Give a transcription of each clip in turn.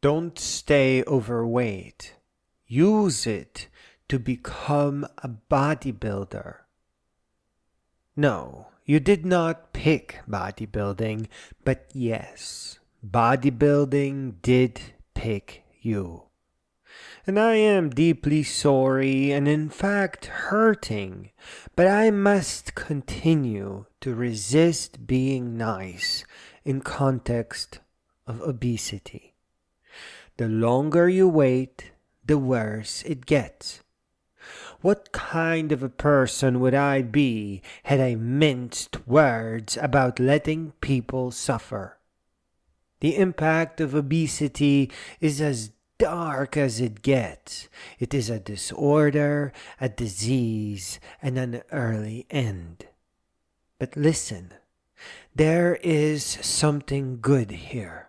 Don't stay overweight. Use it to become a bodybuilder. No, you did not pick bodybuilding, but yes, bodybuilding did pick you. And I am deeply sorry and in fact hurting, but I must continue to resist being nice in context of obesity. The longer you wait, the worse it gets. What kind of a person would I be had I minced words about letting people suffer? The impact of obesity is as dark as it gets. It is a disorder, a disease, and an early end. But listen, there is something good here.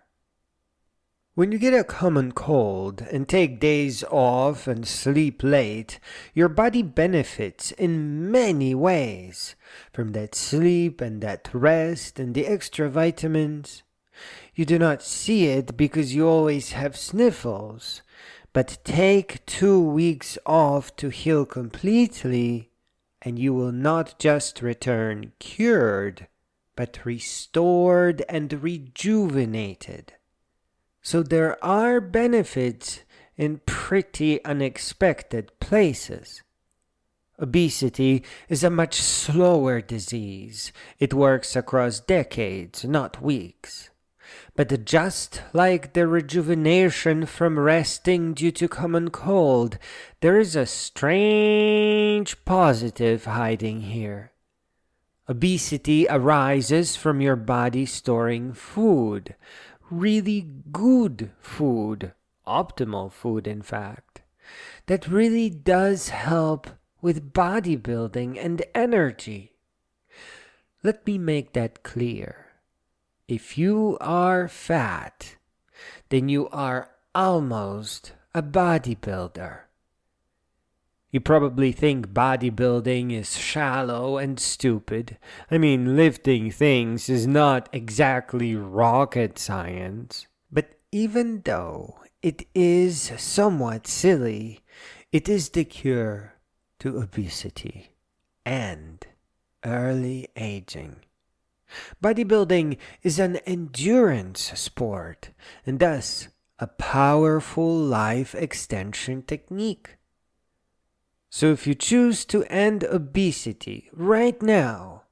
When you get a common cold and take days off and sleep late, your body benefits in many ways from that sleep and that rest and the extra vitamins. You do not see it because you always have sniffles, but take 2 weeks off to heal completely and you will not just return cured, but restored and rejuvenated. So there are benefits in pretty unexpected places. Obesity is a much slower disease. It works across decades, not weeks. But just like the rejuvenation from resting due to common cold, there is a strange positive hiding here. Obesity arises from your body storing food, really good food, optimal food in fact, that really does help with bodybuilding and energy. Let me make that clear. If you are fat, then you are almost a bodybuilder. You probably think bodybuilding is shallow and stupid. I mean, lifting things is not exactly rocket science. But even though it is somewhat silly, it is the cure to obesity and early aging. Bodybuilding is an endurance sport and thus a powerful life extension technique. So if you choose to end obesity right now,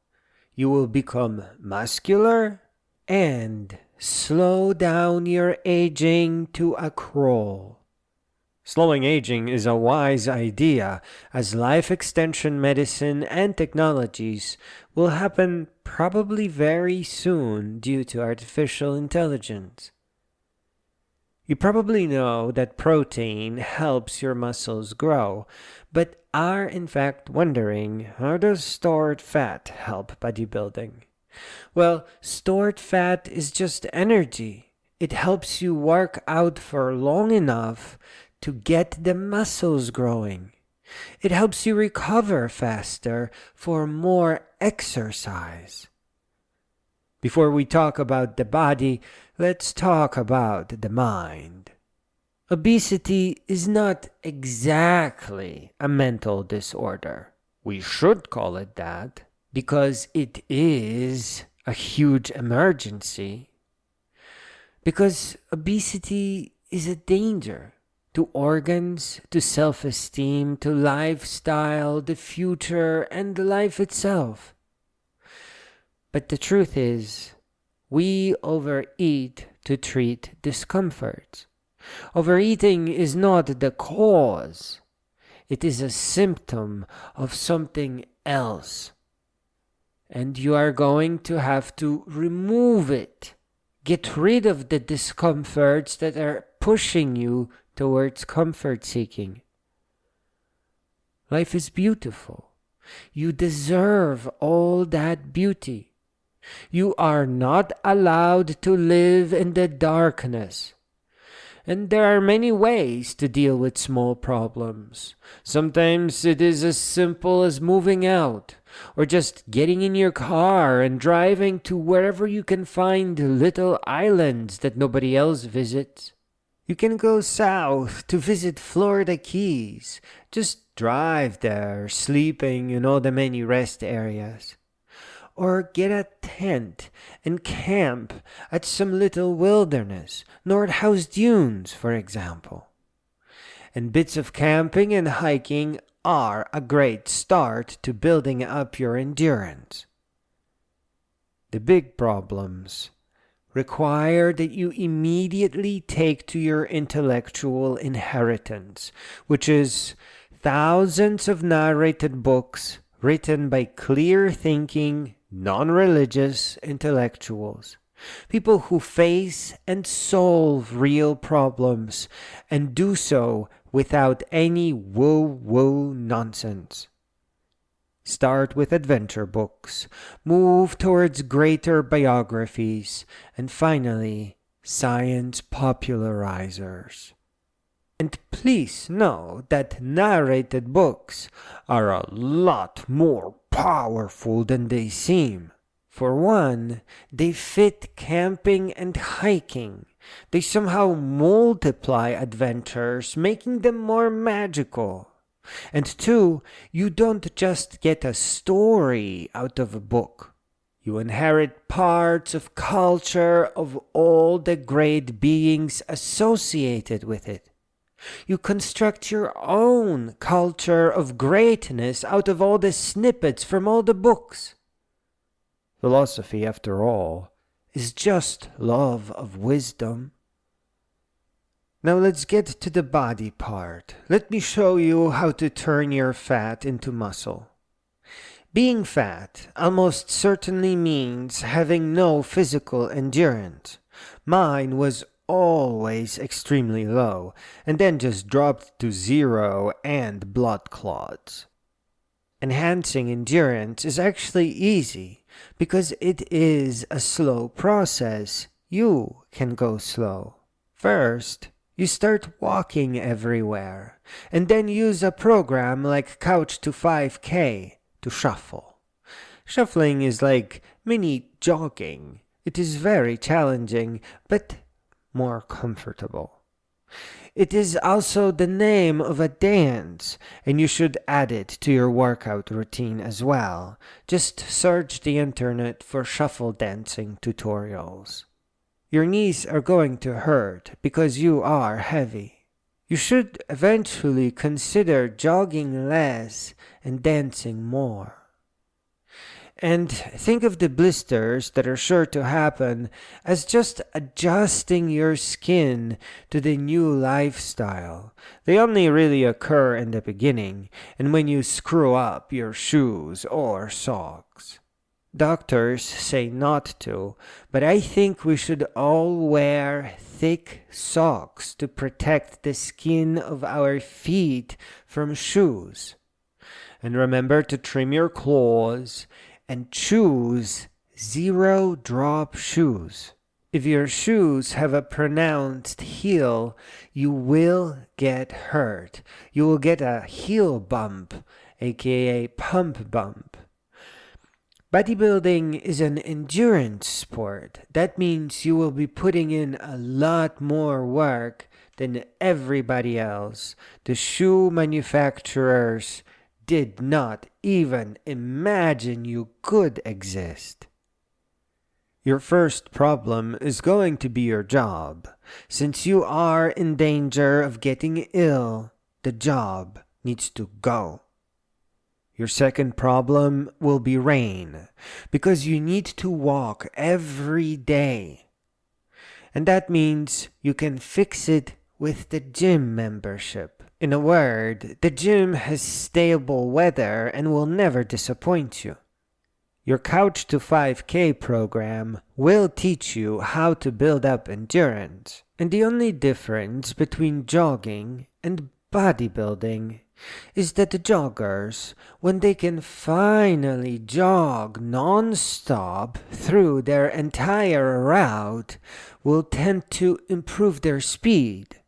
you will become muscular and slow down your aging to a crawl. Slowing aging is a wise idea, as life extension medicine and technologies will happen probably very soon due to artificial intelligence. You probably know that protein helps your muscles grow, but are in fact wondering, how does stored fat help bodybuilding? Well, stored fat is just energy. It helps you work out for long enough to get the muscles growing. It helps you recover faster for more exercise. Before we talk about the body, let's talk about the mind. Obesity is not exactly a mental disorder. We should call it that because it is a huge emergency. Because obesity is a danger to organs, to self-esteem, to lifestyle, the future, and life itself. But the truth is, we overeat to treat discomfort. Overeating is not the cause. It is a symptom of something else. And you are going to have to remove it. Get rid of the discomforts that are pushing you towards comfort seeking. Life is beautiful. You deserve all that beauty. You are not allowed to live in the darkness. And there are many ways to deal with small problems. Sometimes it is as simple as moving out, or just getting in your car and driving to wherever you can find little islands that nobody else visits. You can go south to visit Florida Keys. Just drive there, sleeping in all the many rest areas. Or get a tent and camp at some little wilderness, Nordhaus Dunes, for example. And bits of camping and hiking are a great start to building up your endurance. The big problems require that you immediately take to your intellectual inheritance, which is thousands of narrated books written by clear-thinking, non-religious intellectuals. People who face and solve real problems and do so without any woo-woo nonsense. Start with adventure books, move towards greater biographies, and finally, science popularizers. And please know that narrated books are a lot more powerful than they seem. For one, they fit camping and hiking. They somehow multiply adventures, making them more magical. And two, you don't just get a story out of a book. You inherit parts of culture of all the great beings associated with it. You construct your own culture of greatness out of all the snippets from all the books. Philosophy, after all, is just love of wisdom. Now let's get to the body part. Let me show you how to turn your fat into muscle. Being fat almost certainly means having no physical endurance. Mine was always extremely low, and then just dropped to 0 and blood clots. Enhancing endurance is actually easy because it is a slow process. You can go slow. First, you start walking everywhere, and then use a program like Couch to 5K to shuffle. Shuffling is like mini jogging. It is very challenging, but more comfortable. It is also the name of a dance, and you should add it to your workout routine as well. Just search the internet for shuffle dancing tutorials. Your knees are going to hurt because you are heavy. You should eventually consider jogging less and dancing more. And think of the blisters that are sure to happen as just adjusting your skin to the new lifestyle. They only really occur in the beginning and when you screw up your shoes or socks. Doctors say not to, but I think we should all wear thick socks to protect the skin of our feet from shoes. And remember to trim your claws and choose 0-drop shoes. If your shoes have a pronounced heel, you will get hurt. You will get a heel bump, aka pump bump. Bodybuilding is an endurance sport. That means you will be putting in a lot more work than everybody else. The shoe manufacturers did not even imagine you could exist. Your first problem is going to be your job. Since you are in danger of getting ill, the job needs to go. Your second problem will be rain, because you need to walk every day. And that means you can fix it with the gym membership. In a word, the gym has stable weather and will never disappoint you. Your Couch to 5K program will teach you how to build up endurance. And the only difference between jogging and bodybuilding is that the joggers, when they can finally jog non-stop through their entire route, will tend to improve their speed.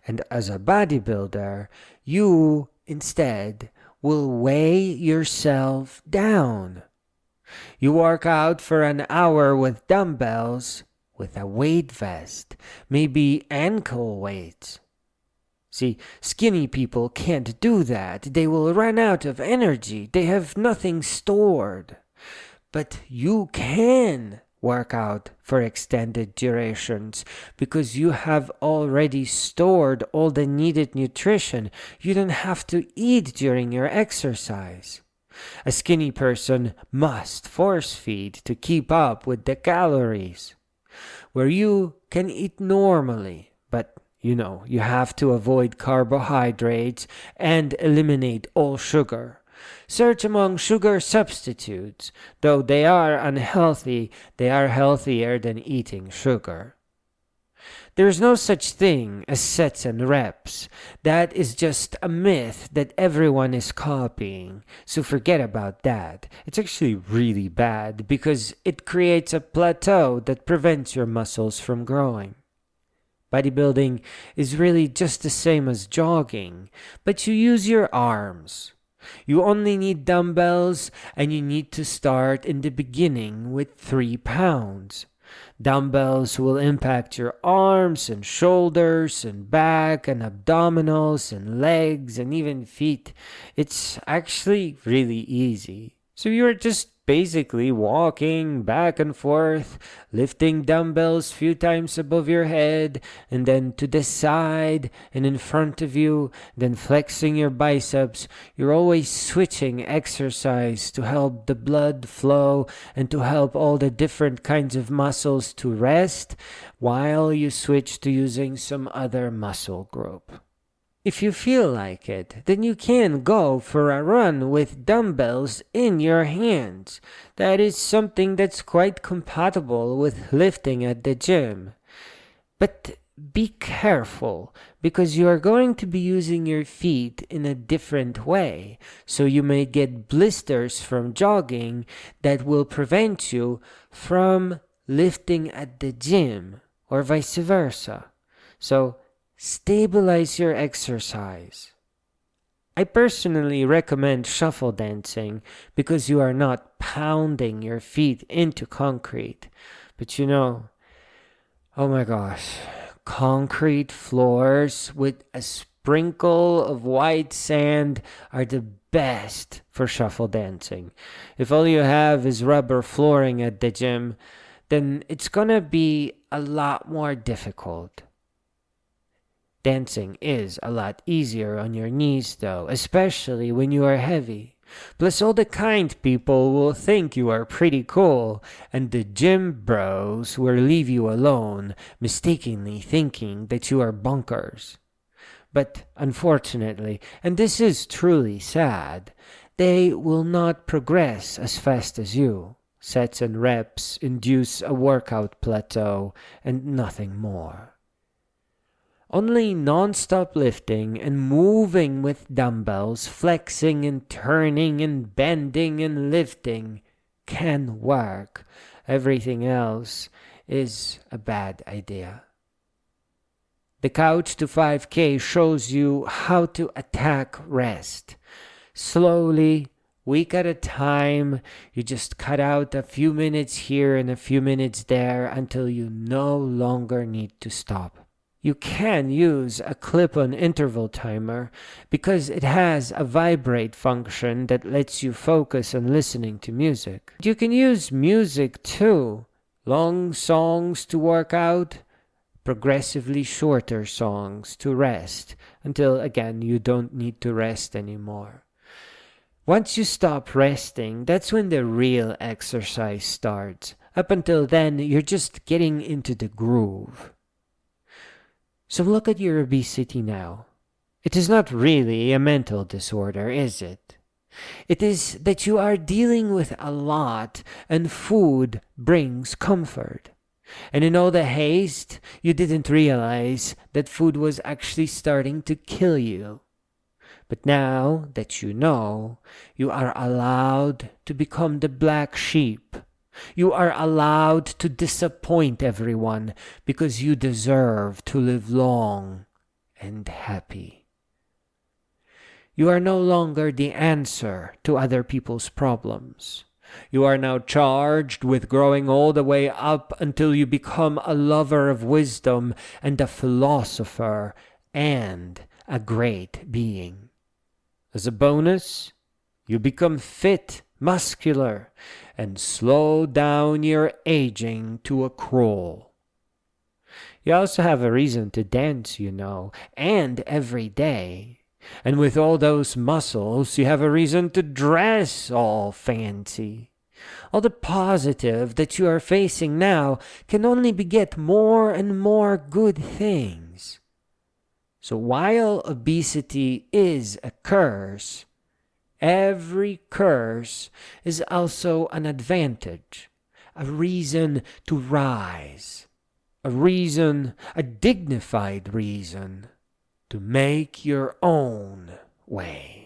And as a bodybuilder, you instead will weigh yourself down. You work out for an hour with dumbbells, with a weight vest, maybe ankle weights. See, skinny people can't do that. They will run out of energy. They have nothing stored. But you can work out for extended durations because you have already stored all the needed nutrition. You don't have to eat during your exercise. A skinny person must force feed to keep up with the calories, where you can eat normally, but you have to avoid carbohydrates and eliminate all sugar. Search among sugar substitutes. Though they are unhealthy, they are healthier than eating sugar. There is no such thing as sets and reps. That is just a myth that everyone is copying. So forget about that. It's actually really bad because it creates a plateau that prevents your muscles from growing. Bodybuilding is really just the same as jogging, but you use your arms. You only need dumbbells, and you need to start in the beginning with 3 pounds. Dumbbells will impact your arms and shoulders and back and abdominals and legs and even feet. It's actually really easy. So you're just basically walking back and forth, lifting dumbbells a few times above your head, and then to the side and in front of you, then flexing your biceps. You're always switching exercise to help the blood flow and to help all the different kinds of muscles to rest while you switch to using some other muscle group. If you feel like it, then you can go for a run with dumbbells in your hands. That is something that's quite compatible with lifting at the gym. But be careful, because you are going to be using your feet in a different way. So you may get blisters from jogging that will prevent you from lifting at the gym, or vice versa. So stabilize your exercise. I personally recommend shuffle dancing because you are not pounding your feet into concrete. But oh my gosh, concrete floors with a sprinkle of white sand are the best for shuffle dancing. If all you have is rubber flooring at the gym, then it's gonna be a lot more difficult. Dancing is a lot easier on your knees though, especially when you are heavy. Plus all the kind people will think you are pretty cool, and the gym bros will leave you alone, mistakenly thinking that you are bonkers. But unfortunately, and this is truly sad, they will not progress as fast as you. Sets and reps induce a workout plateau and nothing more. Only non-stop lifting and moving with dumbbells, flexing and turning and bending and lifting can work. Everything else is a bad idea. The Couch to 5K shows you how to attack rest. Slowly, week at a time, you just cut out a few minutes here and a few minutes there until you no longer need to stop. You can use a clip-on interval timer because it has a vibrate function that lets you focus on listening to music. You can use music too. Long songs to work out, progressively shorter songs to rest, until again you don't need to rest anymore. Once you stop resting, that's when the real exercise starts. Up until then, you're just getting into the groove. So look at your obesity now. It is not really a mental disorder, is it? It is that you are dealing with a lot and food brings comfort. And in all the haste, you didn't realize that food was actually starting to kill you. But now that you are allowed to become the black sheep. You are allowed to disappoint everyone because you deserve to live long and happy. You are no longer the answer to other people's problems. You are now charged with growing all the way up until you become a lover of wisdom and a philosopher and a great being. As a bonus, you become fit, muscular, and slow down your aging to a crawl. You also have a reason to dance, and every day. And with all those muscles, you have a reason to dress all fancy. All the positive that you are facing now can only beget more and more good things. So while obesity is a curse, every curse is also an advantage, a reason to rise, a dignified reason to make your own way.